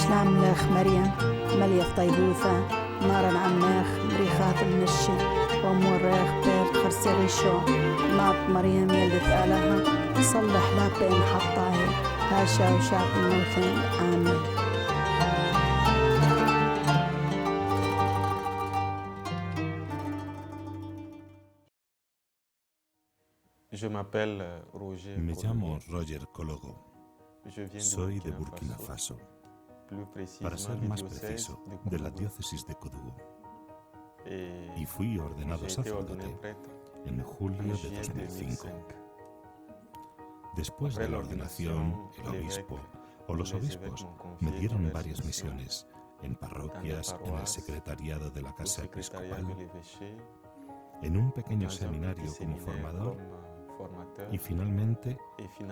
شلاملخ مريم مليف طيبوثة نارا عماخ مريخات المنشي وموريخ بيت خرسي شو ناط مريم يلدت آلها صلح لا بين حطاهي هاشا وشاق الموتين آمين. Me llamo Roger Kologo. Soy de Burkina Faso, para ser más preciso, de la diócesis de Kodougou, y fui ordenado sacerdote en julio de 2005. Después de la ordenación, el obispo o los obispos me dieron varias misiones en parroquias, en el secretariado de la Casa Episcopal, en un pequeño seminario como formador y finalmente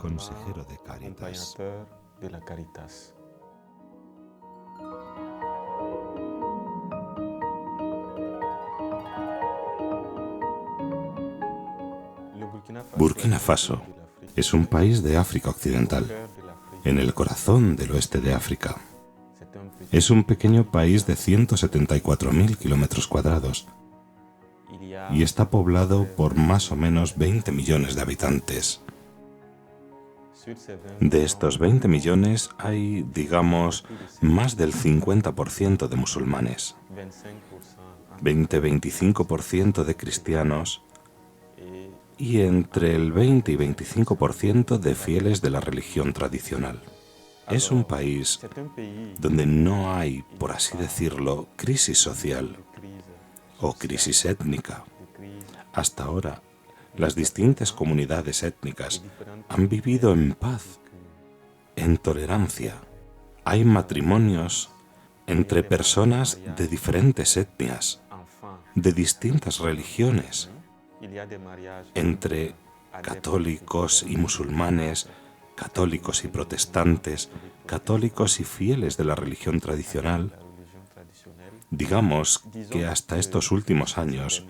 consejero de Cáritas. Burkina Faso es un país de África Occidental, en el corazón del oeste de África. Es un pequeño país de 174.000 kilómetros cuadrados y está poblado por más o menos 20 millones de habitantes. De estos 20 millones hay, digamos, más del 50% de musulmanes, 20-25% de cristianos y entre el 20 y 25% de fieles de la religión tradicional. Es un país donde no hay, por así decirlo, crisis social o crisis étnica. Hasta ahora, las distintas comunidades étnicas han vivido en paz, en tolerancia. Hay matrimonios entre personas de diferentes etnias, de distintas religiones, entre católicos y musulmanes, católicos y protestantes, católicos y fieles de la religión tradicional. Digamos que hasta estos últimos años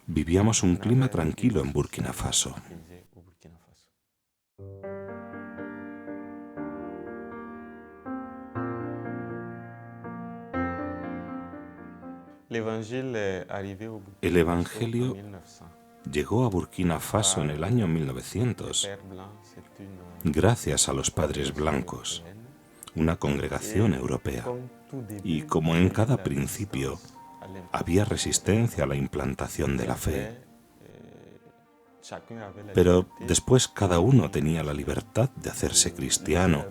vivíamos un clima tranquilo en Burkina Faso. El Evangelio llegó a Burkina Faso en el año 1900, gracias a los Padres Blancos, una congregación europea. Y como en cada principio, había resistencia a la implantación de la fe. Pero después cada uno tenía la libertad de hacerse cristiano,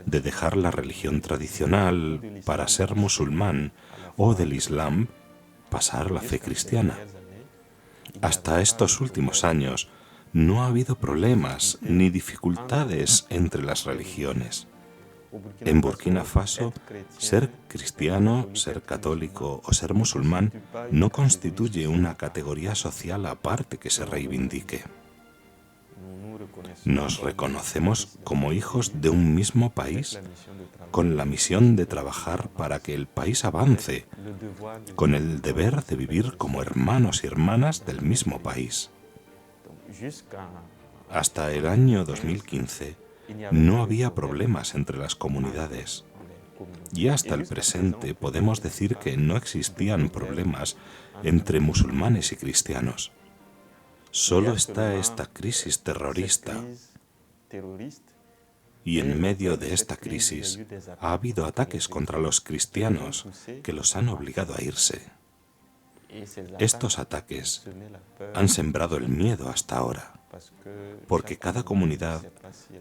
de dejar la religión tradicional para ser musulmán o del Islam pasar a la fe cristiana. Hasta estos últimos años no ha habido problemas ni dificultades entre las religiones. En Burkina Faso, ser cristiano, ser católico o ser musulmán no constituye una categoría social aparte que se reivindique. Nos reconocemos como hijos de un mismo país, con la misión de trabajar para que el país avance, con el deber de vivir como hermanos y hermanas del mismo país. Hasta el año 2015, no había problemas entre las comunidades. Y hasta el presente podemos decir que no existían problemas entre musulmanes y cristianos. Solo está esta crisis terrorista. Y en medio de esta crisis ha habido ataques contra los cristianos que los han obligado a irse. Estos ataques han sembrado el miedo hasta ahora, porque cada comunidad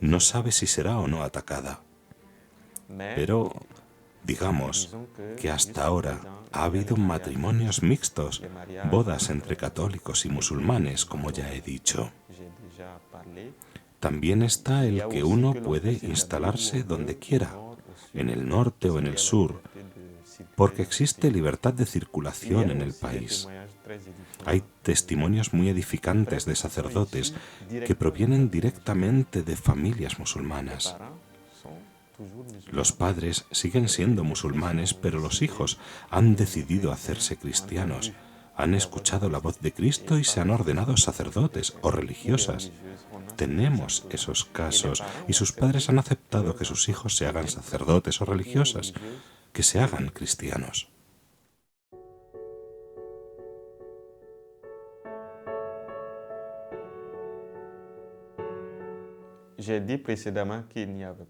no sabe si será o no atacada. Pero digamos que hasta ahora ha habido matrimonios mixtos, bodas entre católicos y musulmanes, como ya he dicho. También está el que uno puede instalarse donde quiera, en el norte o en el sur, porque existe libertad de circulación en el país. Hay testimonios muy edificantes de sacerdotes que provienen directamente de familias musulmanas. Los padres siguen siendo musulmanes, pero los hijos han decidido hacerse cristianos, Han escuchado la voz de Cristo y se han ordenado sacerdotes o religiosas. Tenemos esos casos y sus padres han aceptado que sus hijos se hagan sacerdotes o religiosas, que se hagan cristianos.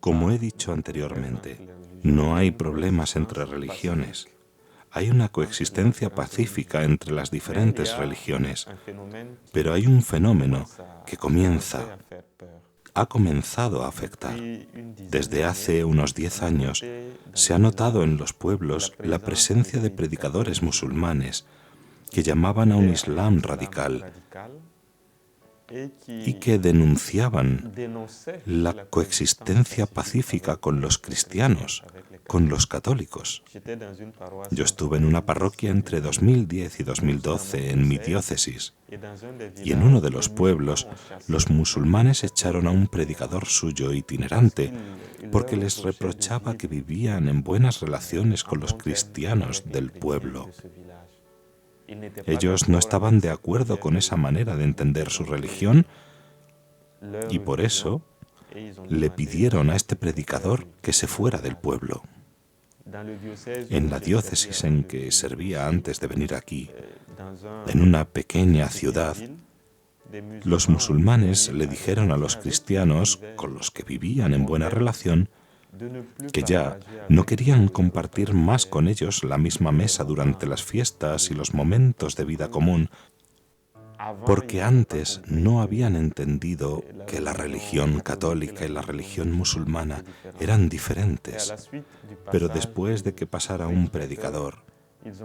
Como he dicho anteriormente, no hay problemas entre religiones. Hay una coexistencia pacífica entre las diferentes religiones, pero hay un fenómeno que ha comenzado a afectar. Desde hace unos 10 años se ha notado en los pueblos la presencia de predicadores musulmanes que llamaban a un Islam radical y que denunciaban la coexistencia pacífica con los cristianos, con los católicos. Yo estuve en una parroquia entre 2010 y 2012 en mi diócesis, y en uno de los pueblos los musulmanes echaron a un predicador suyo itinerante porque les reprochaba que vivían en buenas relaciones con los cristianos del pueblo. Ellos no estaban de acuerdo con esa manera de entender su religión y por eso le pidieron a este predicador que se fuera del pueblo. En la diócesis en que servía antes de venir aquí, en una pequeña ciudad, los musulmanes le dijeron a los cristianos con los que vivían en buena relación que ya no querían compartir más con ellos la misma mesa durante las fiestas y los momentos de vida común, porque antes no habían entendido que la religión católica y la religión musulmana eran diferentes. Pero después de que pasara un predicador,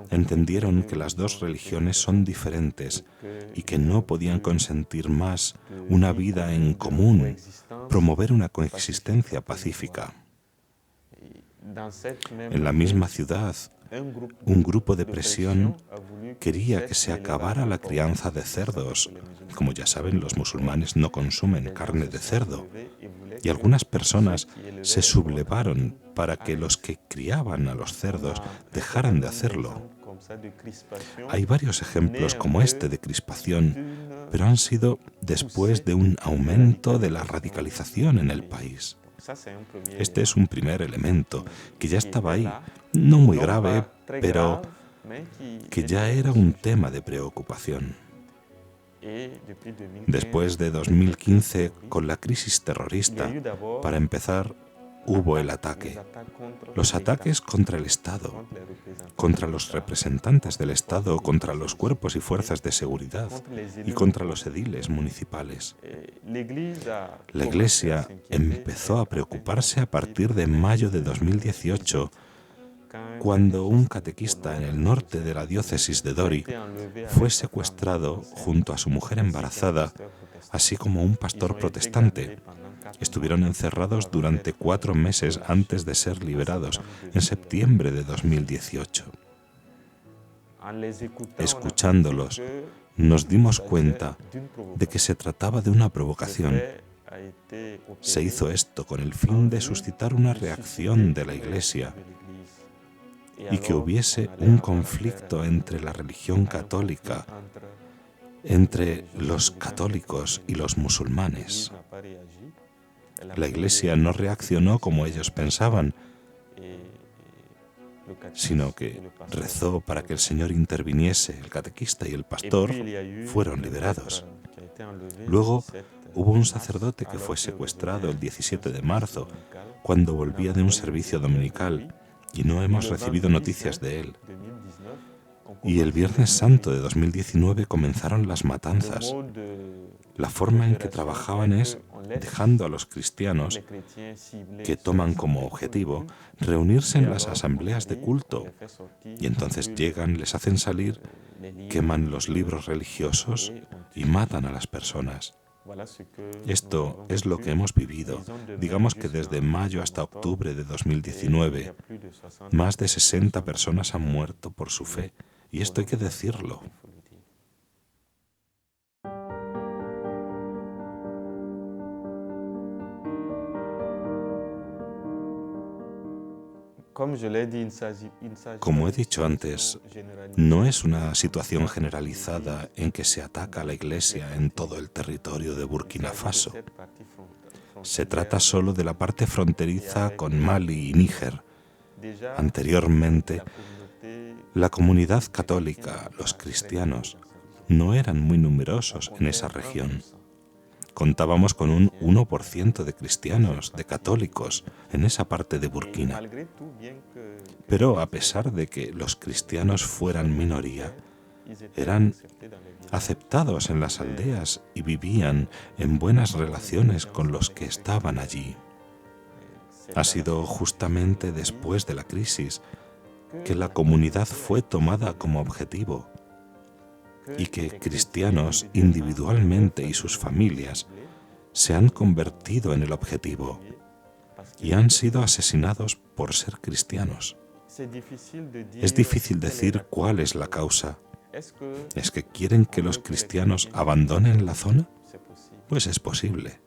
entendieron que las dos religiones son diferentes y que no podían consentir más una vida en común, promover una coexistencia pacífica. En la misma ciudad, un grupo de presión quería que se acabara la crianza de cerdos. Como ya saben, los musulmanes no consumen carne de cerdo. Y algunas personas se sublevaron para que los que criaban a los cerdos dejaran de hacerlo. Hay varios ejemplos como este de crispación, pero han sido después de un aumento de la radicalización en el país. Este es un primer elemento que ya estaba ahí, no muy grave, pero que ya era un tema de preocupación. Después de 2015, con la crisis terrorista, para empezar, hubo el ataque. Los ataques contra el Estado, contra los representantes del Estado, contra los cuerpos y fuerzas de seguridad y contra los ediles municipales. La Iglesia empezó a preocuparse a partir de mayo de 2018, cuando un catequista en el norte de la diócesis de Dori fue secuestrado junto a su mujer embarazada, así como un pastor protestante. Estuvieron encerrados durante 4 meses antes de ser liberados, en septiembre de 2018. Escuchándolos, nos dimos cuenta de que se trataba de una provocación. Se hizo esto con el fin de suscitar una reacción de la Iglesia y que hubiese un conflicto entre la religión católica, entre los católicos y los musulmanes. La Iglesia no reaccionó como ellos pensaban, sino que rezó para que el Señor interviniese. El catequista y el pastor fueron liberados. Luego hubo un sacerdote que fue secuestrado el 17 de marzo, cuando volvía de un servicio dominical, y no hemos recibido noticias de él. Y el Viernes Santo de 2019 comenzaron las matanzas. La forma en que trabajaban es dejando a los cristianos, que toman como objetivo, reunirse en las asambleas de culto. Y entonces llegan, les hacen salir, queman los libros religiosos y matan a las personas. Esto es lo que hemos vivido. Digamos que desde mayo hasta octubre de 2019, más de 60 personas han muerto por su fe. Y esto hay que decirlo. Como he dicho antes, no es una situación generalizada en que se ataca a la Iglesia en todo el territorio de Burkina Faso. Se trata solo de la parte fronteriza con Mali y Níger. Anteriormente, la comunidad católica, los cristianos, no eran muy numerosos en esa región. Contábamos con un 1% de cristianos, de católicos, en esa parte de Burkina. Pero a pesar de que los cristianos fueran minoría, eran aceptados en las aldeas y vivían en buenas relaciones con los que estaban allí. Ha sido justamente después de la crisis que la comunidad fue tomada como objetivo y que cristianos individualmente y sus familias se han convertido en el objetivo y han sido asesinados por ser cristianos. Es difícil decir cuál es la causa. ¿Es que quieren que los cristianos abandonen la zona? Pues es posible.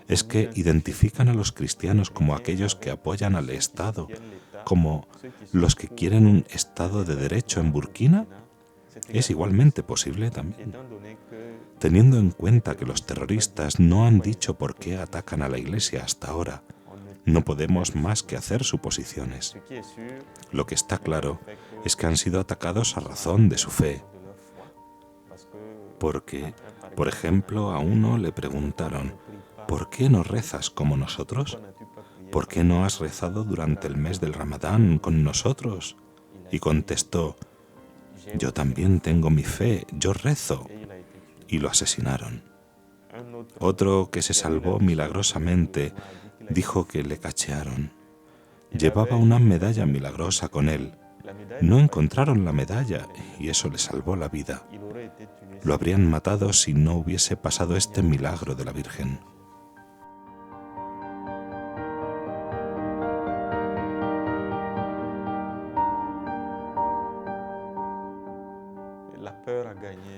¿Es que identifican a los cristianos como aquellos que apoyan al Estado, como los que quieren un Estado de derecho en Burkina? Es igualmente posible también. Teniendo en cuenta que los terroristas no han dicho por qué atacan a la Iglesia hasta ahora, no podemos más que hacer suposiciones. Lo que está claro es que han sido atacados a razón de su fe. Porque, por ejemplo, a uno le preguntaron, ¿por qué no rezas como nosotros? ¿Por qué no has rezado durante el mes del Ramadán con nosotros? Y contestó, yo también tengo mi fe, yo rezo. Y lo asesinaron. Otro que se salvó milagrosamente dijo que le cachearon. Llevaba una medalla milagrosa con él. No encontraron la medalla y eso le salvó la vida. Lo habrían matado si no hubiese pasado este milagro de la Virgen.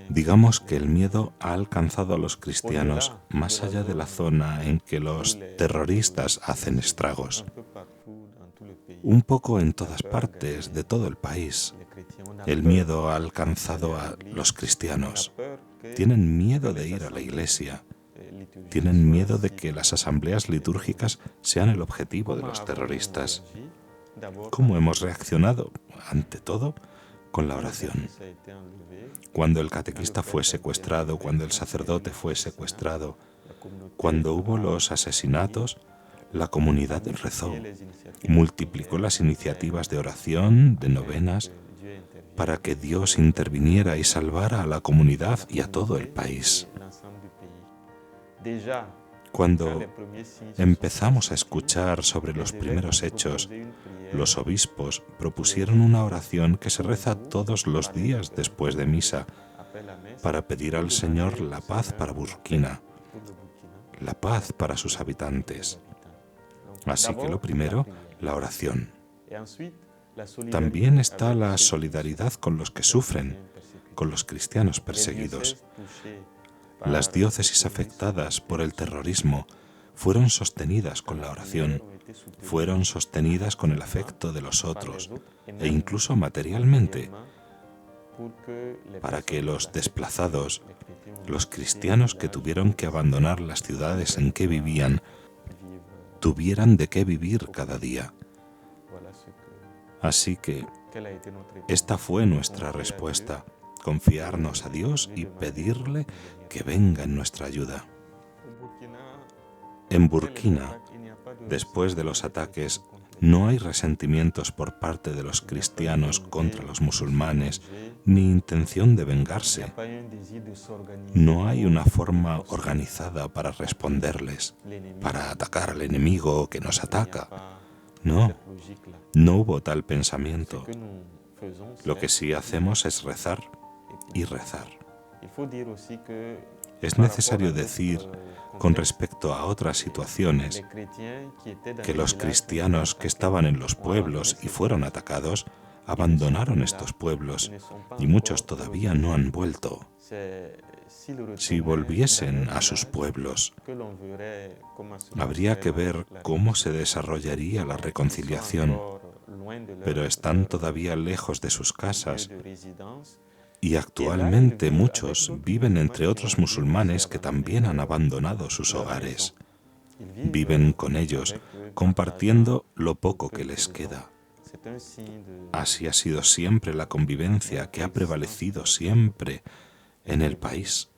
Digamos que el miedo ha alcanzado a los cristianos más allá de la zona en que los terroristas hacen estragos. Un poco en todas partes de todo el país. El miedo ha alcanzado a los cristianos. Tienen miedo de ir a la iglesia. Tienen miedo de que las asambleas litúrgicas sean el objetivo de los terroristas. ¿Cómo hemos reaccionado? Ante todo, con la oración. Cuando el catequista fue secuestrado, cuando el sacerdote fue secuestrado, cuando hubo los asesinatos, la comunidad rezó, multiplicó las iniciativas de oración, de novenas, para que Dios interviniera y salvara a la comunidad y a todo el país. Cuando empezamos a escuchar sobre los primeros hechos, los obispos propusieron una oración que se reza todos los días después de misa para pedir al Señor la paz para Burkina, la paz para sus habitantes. Así que lo primero, la oración. También está la solidaridad con los que sufren, con los cristianos perseguidos. Las diócesis afectadas por el terrorismo fueron sostenidas con la oración, fueron sostenidas con el afecto de los otros e incluso materialmente, para que los desplazados, los cristianos que tuvieron que abandonar las ciudades en que vivían, tuvieran de qué vivir cada día. Así que esta fue nuestra respuesta, confiarnos a Dios y pedirle que venga en nuestra ayuda. En Burkina, después de los ataques, no hay resentimientos por parte de los cristianos contra los musulmanes, ni intención de vengarse. No hay una forma organizada para responderles, para atacar al enemigo que nos ataca. No, no hubo tal pensamiento. Lo que sí hacemos es rezar y rezar. Es necesario decir, con respecto a otras situaciones, que los cristianos que estaban en los pueblos y fueron atacados, abandonaron estos pueblos y muchos todavía no han vuelto. Si volviesen a sus pueblos, habría que ver cómo se desarrollaría la reconciliación, pero están todavía lejos de sus casas y actualmente muchos viven entre otros musulmanes que también han abandonado sus hogares. Viven con ellos, compartiendo lo poco que les queda. Así ha sido siempre la convivencia que ha prevalecido siempre en el país.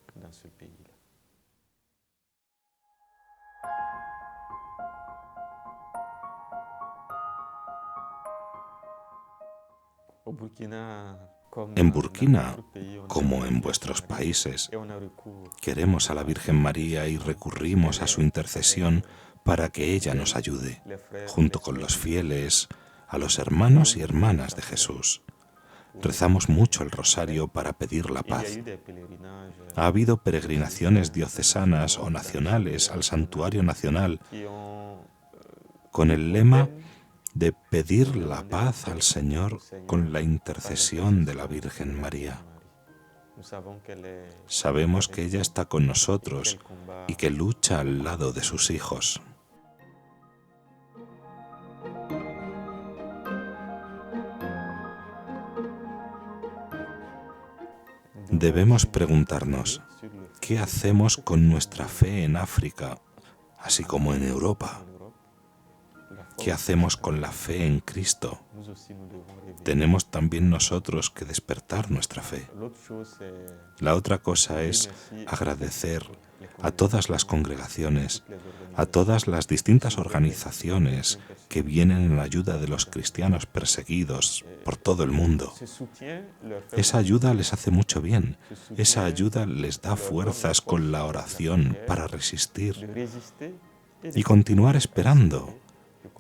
En Burkina, como en vuestros países, queremos a la Virgen María y recurrimos a su intercesión para que ella nos ayude, junto con los fieles, a los hermanos y hermanas de Jesús. Rezamos mucho el rosario para pedir la paz. Ha habido peregrinaciones diocesanas o nacionales al Santuario Nacional con el lema de pedir la paz al Señor con la intercesión de la Virgen María. Sabemos que ella está con nosotros y que lucha al lado de sus hijos. Debemos preguntarnos, ¿qué hacemos con nuestra fe en África, así como en Europa? ¿Qué hacemos con la fe en Cristo? Tenemos también nosotros que despertar nuestra fe. La otra cosa es agradecer a todas las congregaciones, a todas las distintas organizaciones que vienen en ayuda de los cristianos perseguidos por todo el mundo. Esa ayuda les hace mucho bien, esa ayuda les da fuerzas con la oración para resistir y continuar esperando,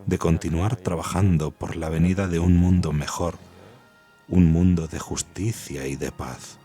de continuar trabajando por la venida de un mundo mejor, un mundo de justicia y de paz.